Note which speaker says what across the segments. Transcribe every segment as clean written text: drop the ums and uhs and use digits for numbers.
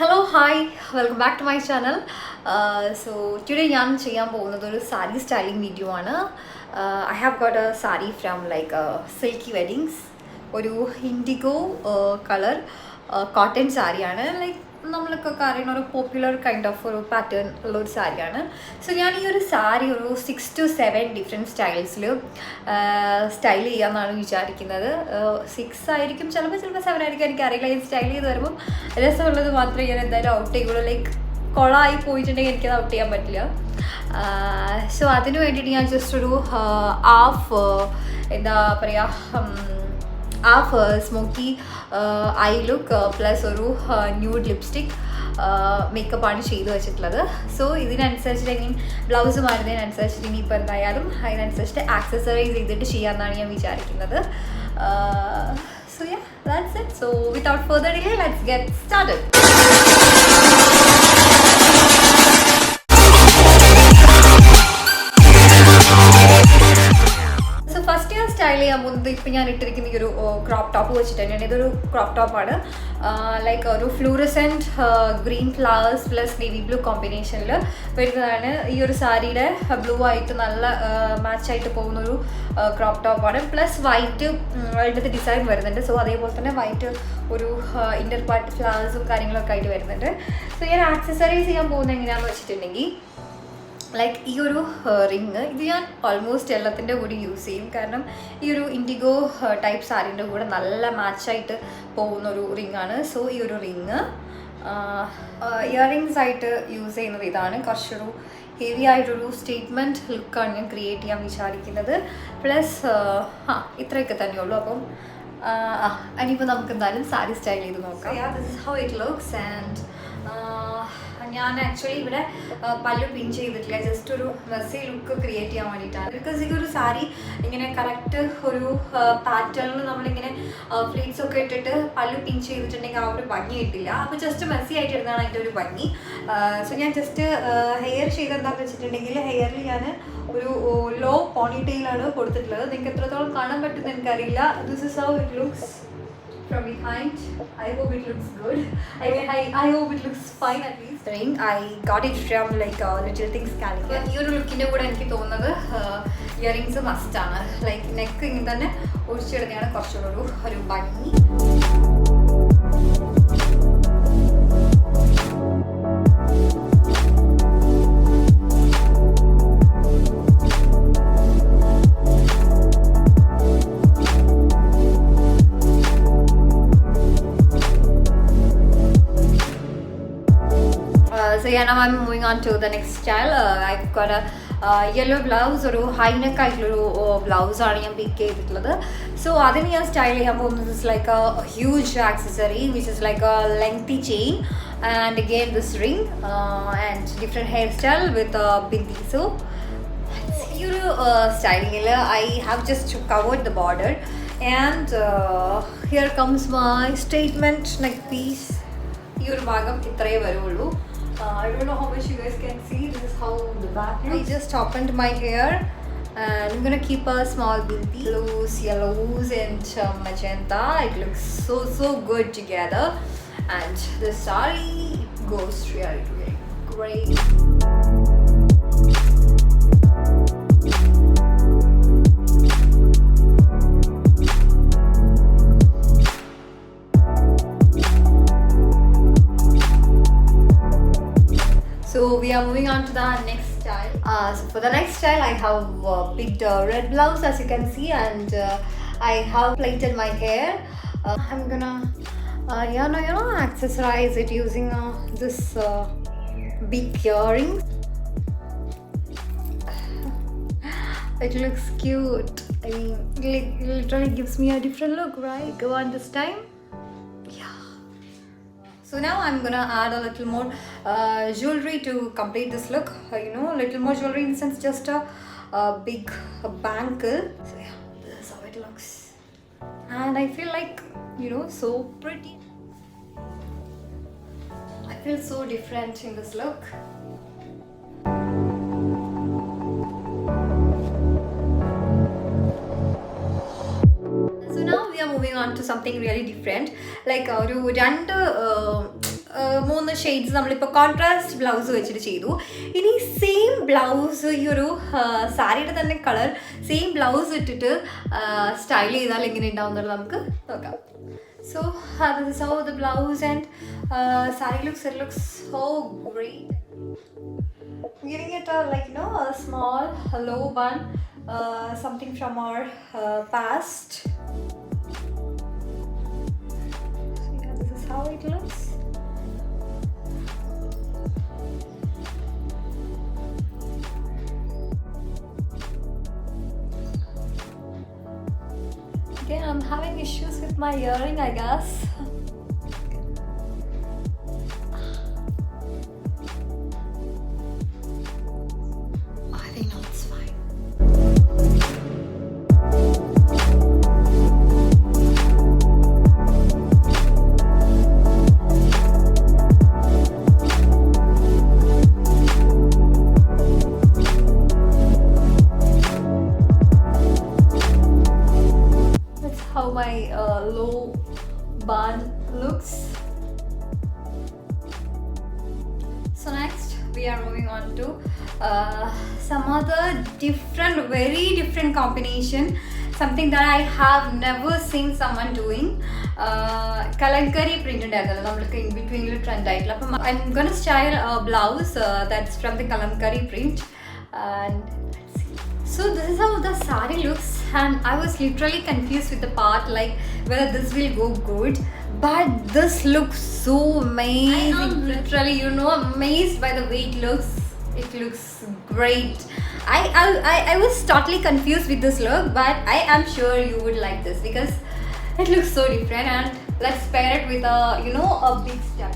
Speaker 1: Hello, hi, welcome back to my channel. So today ഞാൻ ചെയ്യാൻ പോകുന്നത് ഒരു സാരി സ്റ്റൈലിംഗ് വീഡിയോ ആണ്. I have got a saree from like Silky Weddings, ഒരു IndiGo colour cotton സാരിയാണ്. Like നമ്മളൊക്കെ അറിയുന്ന ഒരു പോപ്പുലർ കൈൻഡ് ഓഫ് ഒരു പാറ്റേൺ ഉള്ള ഒരു സാരിയാണ്. സോ ഞാൻ ഈ ഒരു സാരി ഒരു 6 to 7 ഡിഫറെൻറ്റ് സ്റ്റൈൽസിൽ സ്റ്റൈൽ ചെയ്യാമെന്നാണ് വിചാരിക്കുന്നത്. 6 ആയിരിക്കും, ചിലപ്പോൾ 7 ആയിരിക്കും, എനിക്കറിയില്ല. ഈ സ്റ്റൈൽ ചെയ്ത് വരുമ്പം രസമുള്ളത് മാത്രമേ ഞാൻ എന്തായാലും ഔട്ട് ചെയ്യുള്ളൂ. ലൈക്ക് കൊളായി പോയിട്ടുണ്ടെങ്കിൽ എനിക്കത് ഔട്ട് ചെയ്യാൻ പറ്റില്ല. സോ അതിന് വേണ്ടിയിട്ട് ഞാൻ ജസ്റ്റ് ഒരു ഹാഫ് എന്താ പറയുക, half smoky eye look plus ഒരു ന്യൂഡ് ലിപ്സ്റ്റിക് മേക്കപ്പാണ് ചെയ്ത് വെച്ചിട്ടുള്ളത്. സോ ഇതിനനുസരിച്ചിട്ട് ഐ മീൻ ബ്ലൗസ് മാറുന്നതിനനുസരിച്ചിട്ട് ഇനിയിപ്പോൾ എന്തായാലും അതിനനുസരിച്ചിട്ട് ആക്സസറൈസ് ചെയ്തിട്ട് ചെയ്യാമെന്നാണ് ഞാൻ വിചാരിക്കുന്നത്. So ya, that's it. So without further delay let's get started. Style ചെയ്യാൻ പോകുന്നത് ഇപ്പം ഞാൻ ഇട്ടിരിക്കുന്ന ഈ ഒരു ക്രോപ്പ് ടോപ്പ് വെച്ചിട്ട് തന്നെയാണ്. ഇതൊരു ക്രോപ്പ് ടോപ്പാണ്. ലൈക്ക് ഒരു fluorescent green flowers plus navy blue കോമ്പിനേഷനിൽ വരുന്നതാണ്. ഈ ഒരു സാരിയുടെ ബ്ലൂ ആയിട്ട് നല്ല മാച്ചായിട്ട് പോകുന്നൊരു ക്രോപ്പ് ടോപ്പാണ്. പ്ലസ് വൈറ്റ് അതിൻ്റെ ഡിസൈൻ വരുന്നുണ്ട്. സോ അതേപോലെ തന്നെ വൈറ്റ് ഒരു ഇന്നർ പാർട്ട് ഫ്ലവേഴ്സും കാര്യങ്ങളൊക്കെ ആയിട്ട് വരുന്നുണ്ട്. സോ ഞാൻ ആക്സസറൈസ് ചെയ്യാൻ പോകുന്നത് എങ്ങനെയാണെന്ന് വെച്ചിട്ടുണ്ടെങ്കിൽ ലൈക്ക് ഈ ഒരു റിങ് ഇത് ഞാൻ ഓൾമോസ്റ്റ് എല്ലാത്തിൻ്റെ കൂടി യൂസ് ചെയ്യും. കാരണം ഈ ഒരു ഇൻഡിഗോ ടൈപ്പ് സാരീൻ്റെ കൂടെ നല്ല മാച്ചായിട്ട് പോകുന്നൊരു റിങ്ങാണ്. സോ ഈ ഒരു റിങ് ഇയറിങ്സ് ആയിട്ട് യൂസ് ചെയ്യുന്നത് ഇതാണ്. കുറച്ചൊരു ഹെവി ആയിട്ടൊരു സ്റ്റേറ്റ്മെൻറ്റ് ലുക്കാണ് ഞാൻ ക്രിയേറ്റ് ചെയ്യാൻ വിചാരിക്കുന്നത്. പ്ലസ് ഇത്രയൊക്കെ തന്നെയുള്ളൂ. അപ്പം ഇനിയിപ്പോൾ നമുക്ക് എന്തായാലും സാരി സ്റ്റൈൽ ചെയ്ത് നോക്കാം. This is how it looks. And ഞാൻ ആക്ച്വലി ഇവിടെ പല്ലു പിൻ ചെയ്തിട്ടില്ല, ജസ്റ്റ് ഒരു മെസ്സി ലുക്ക് ക്രിയേറ്റ് ചെയ്യാൻ വേണ്ടിയിട്ടാണ്. ബിക്കോസ് ഈ ഒരു സാരി ഇങ്ങനെ കറക്റ്റ് ഒരു പാറ്റേണിൽ നമ്മളിങ്ങനെ ഫ്ലീറ്റ്സ് ഒക്കെ ഇട്ടിട്ട് പല്ലു പിൻ ചെയ്തിട്ടുണ്ടെങ്കിൽ ആ ഒരു ഭംഗി കിട്ടില്ല. അപ്പോൾ ജസ്റ്റ് മെസ്സി ആയിട്ട് ഇടുന്നതാണ് അതിൻ്റെ ഒരു ഭംഗി. സോ ഞാൻ ജസ്റ്റ് ഹെയർ ചെയ്തെന്താണെന്ന് വെച്ചിട്ടുണ്ടെങ്കിൽ ഹെയറിൽ ഞാൻ ഒരു ലോ പോണി ടെയിലാണ് കൊടുത്തിട്ടുള്ളത്. നിങ്ങൾക്ക് എത്രത്തോളം കാണാൻ പറ്റുമെന്ന് എനിക്കറിയില്ല. This is how it looks from behind. I hope it looks good. I hope it looks fine at least. Ring I got it from like Little Things Calicut. ഈ ഒരു ലുക്കിൻ്റെ കൂടെ എനിക്ക് തോന്നുന്നത് ഇയറിങ്സ് മസ്റ്റാണ്. ലൈക്ക് നെക്ക് ഇങ്ങനെ തന്നെ ഒഴിച്ചിടുന്നതാണ് കുറച്ചുകൂടെ ഒരു ഭംഗി. So yeah, now I'm moving on to the next style. I've got a yellow blouse, ഒരു ഹൈ നെക്ക് ആയിട്ടുള്ളൊരു ബ്ലൗസാണ് ഞാൻ പിക്ക് ചെയ്തിട്ടുള്ളത്. സോ അതിന് ഞാൻ സ്റ്റൈൽ ചെയ്യാൻ പോകുന്നത് is like a huge accessory which is like a lengthy chain and again this ring and different hair style with bindi. So ഈ ഒരു സ്റ്റൈലിങ്ങിൽ I have just covered the border and here comes my statement neck piece. ഈ ഒരു ഭാഗം ഇത്രയേ വരുള്ളൂ. I don't know how much you guys can see. This is how the back looks. I just opened my hair and I'm gonna keep a small bindi. Blues, yellows and magenta. It looks so good together. And the saree goes really great. So we are moving on to the next style. So for the next style, I have picked a red blouse, as you can see, and I have plaited my hair. I'm gonna, accessorize it using this big earring. It looks cute. I mean, it literally gives me a different look, right? Go on this time. So now I'm gonna add a little more jewelry to complete this look. Little more jewelry in the sense just a big bangle. So yeah, this is how it looks. And I feel like, so pretty. I feel so different in this look. So now we are moving on to something really different. Like ഒരു രണ്ട് മൂന്ന് shades നമ്മളിപ്പോൾ contrast blouse വെച്ചിട്ട് ചെയ്തു. ഇനി same blouse ഈ ഒരു സാരിയുടെ തന്നെ കളർ സെയിം ബ്ലൗസ് ഇട്ടിട്ട് സ്റ്റൈൽ ചെയ്താൽ എങ്ങനെ ഉണ്ടാവും എന്നുള്ളത് നമുക്ക് നോക്കാം. So this is how the blouse and saree looks. It looks so great. I'm giving it a small low bun, something from our past. So yeah, this is how it looks. Again, I'm having issues with my earring, I guess. I think now it's fine. How my low bun looks. So next we are moving on to some other very different combination, something that I have never seen someone doing. Kalankari print ഉണ്ടായിരുന്നല്ലോ നമ്മൾക്ക് in between trend ആയിട്ടുള്ള. അപ്പം I'm gonna style a blouse that's from the Kalankari print, and so this is how the sari looks, and I was literally confused with the part like whether this will go good, but this looks so amazing. I am literally amazed by the way it looks. It looks great. I was totally confused with this look, but I am sure you would like this because it looks so different. And let's pair it with a big step.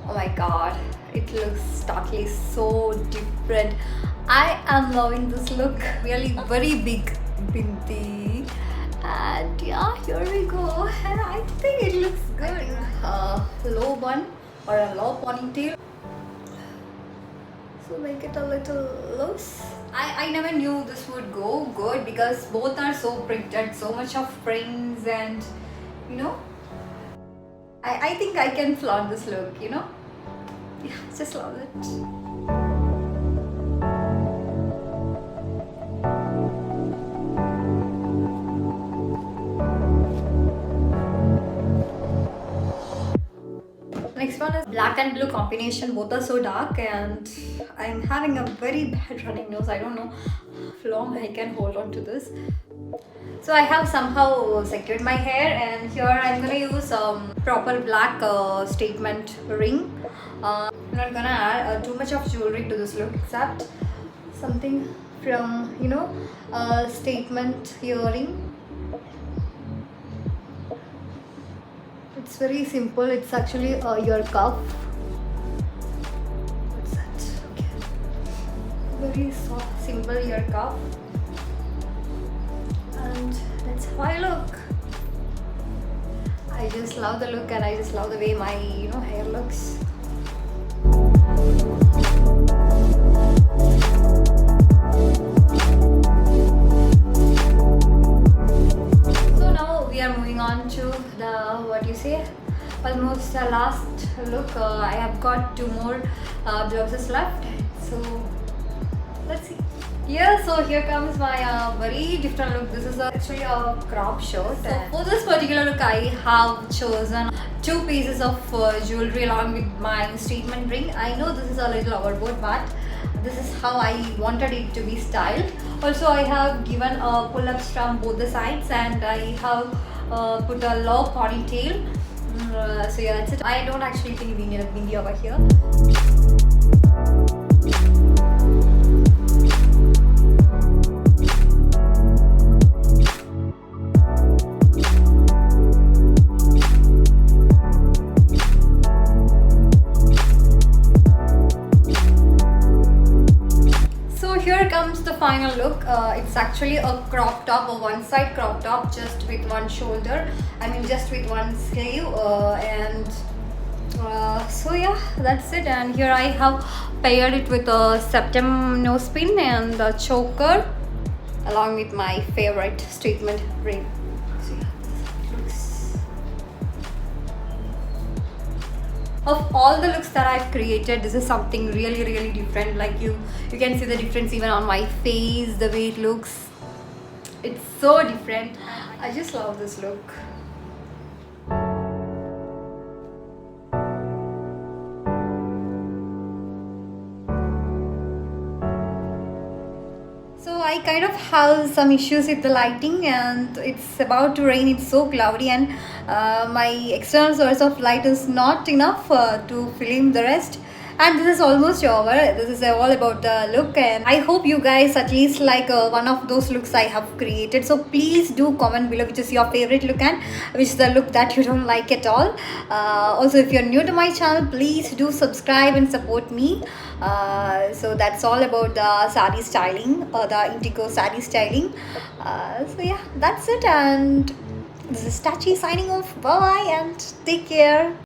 Speaker 1: Oh my god, it looks totally so different. I am loving this look. Really very big binti, and yeah, here we go. And I think it looks good. Low bun or a low ponytail, so make it a little loose. I never knew this would go good because both are so printed, so much of prints, and I think I can flaunt this look, yeah, just love it. Next one is black and blue combination. Both are so dark, and I'm having a very bad running nose. I don't know how long I can hold on to this. So I have somehow secured my hair, and here I'm gonna use proper black statement ring. I'm not gonna add too much of jewelry to this look, except something from a statement earring. It's very simple. It's actually your cuff. What's that? Okay. Very soft, simple ear cuff. And that's how I look. I just love the look, and I just love the way my hair looks. So now we are moving on to the almost the last look. I have got 2 more blouses left, so let's see. Yeah, so here comes my very different look. This is actually a crop shirt. So for this particular look, I have chosen 2 pieces of jewelry along with my statement ring. I know this is a little overboard, but this is how I wanted it to be styled. Also, I have given pull-ups from both the sides, and I have put a low ponytail. So yeah, that's it. I don't actually think we need a bindi over here. Here comes the final look. It's actually a crop top, a one-side crop top, just with one shoulder. I mean, just with one sleeve, and so yeah, that's it. And here I have paired it with a septum nose pin and a choker, along with my favorite statement ring. So yeah, it looks of all the looks that I've created, this is something really different. Like you can see the difference even on my face, the way it looks. It's so different. I just love this look. So I kind of have some issues with the lighting, and it's about to rain. It's so cloudy, and my external source of light is not enough to film the rest. And this is almost over. This is all about the look, and I hope you guys at least like one of those looks I have created. So please do comment below which is your favorite look and which is the look that you don't like at all. Also, if you're new to my channel, please do subscribe and support me. So that's all about the sari styling, the Indigo sari styling. So yeah, that's it, and this is Tachi signing off. Bye and take care.